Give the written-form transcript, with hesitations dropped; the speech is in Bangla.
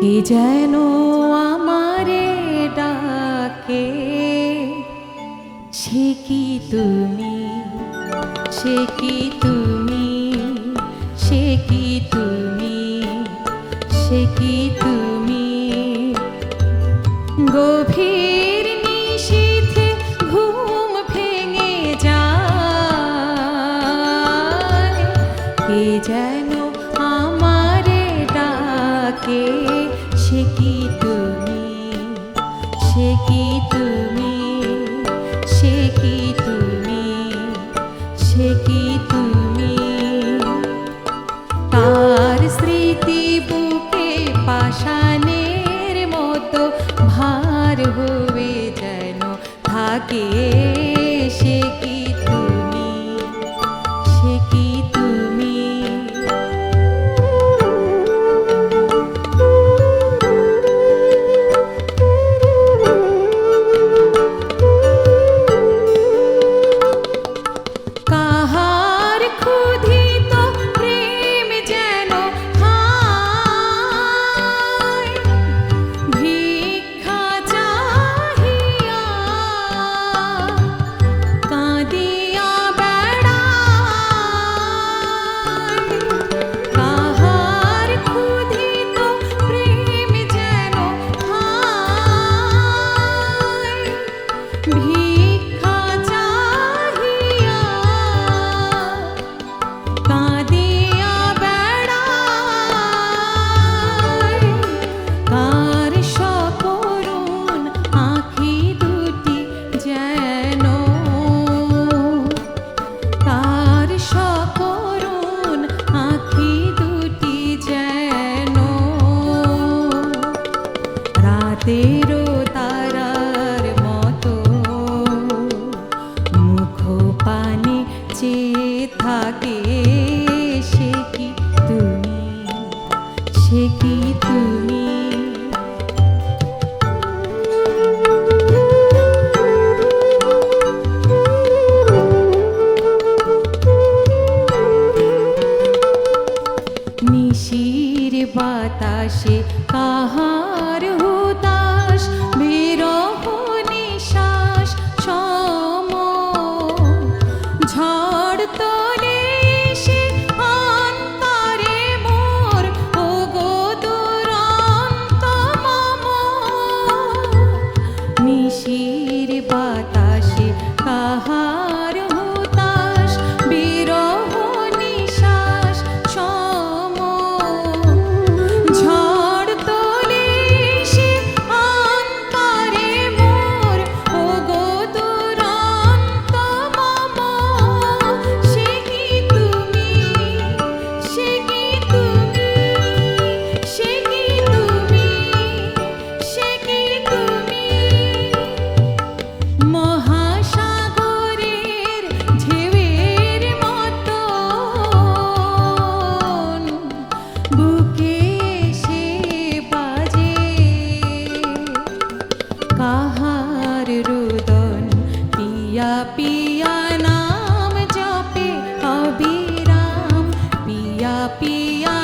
কে যেন আমারে ডাকে, সে কি তুমি, সে কি তুমি, সে কি তুমি, সে কি তুমি। গভীর নিশীথে ঘুম ভেঙে যায়, কে যেন আমারে ডাকে, সে কি তুমি, সে কি তুমি, সে কি তুমি, সে কি তুমি। তার স্মৃতি বুকে পাষাণের মতো ভার হয়ে যেন থাকে, সে কি তুমি, সে কি তুমি। কাহার ক্ষুধিত প্রেম যেন হায়, ভিক্ষা চাহিয়া কাঁদিয়া বেড়ায়। কাহার ক্ষুধিত প্রেম যেন হায়, ভিক্ষা চাহিয়া কাঁদিয়া বেড়ায়। কার সকরুণ আঁখি দুটি যেন, কার সকরুণ আঁখি দুটি যেন রাতেরও তারার মতো মুখ পানে চেয়ে থাকে, সে কি তুমি, সে কি তুমি। নিশির বাতাসে কাহার হুতাশ, বিরহ নিশ্বাস সম ঝড় তোলে সে অন্তরে মোর, ওগো দুরন্ত মম। নিশির বাতাসে কাহার হুতাশ, বিরহ নিশ্বাস সম ঝড় তোলে সে অন্তরে মোর, ওগো দুরন্ত মম। সে কি তুমি, সে কি তুমি, সে কি তুমি, সে কি তুমি। মহাসাগরের ঢেউয়ের মতন বুকে এসে বাজে, কাহার রুদন পিয়া পিয়া নাম জপে অবিরাম, পিয়া পিয়া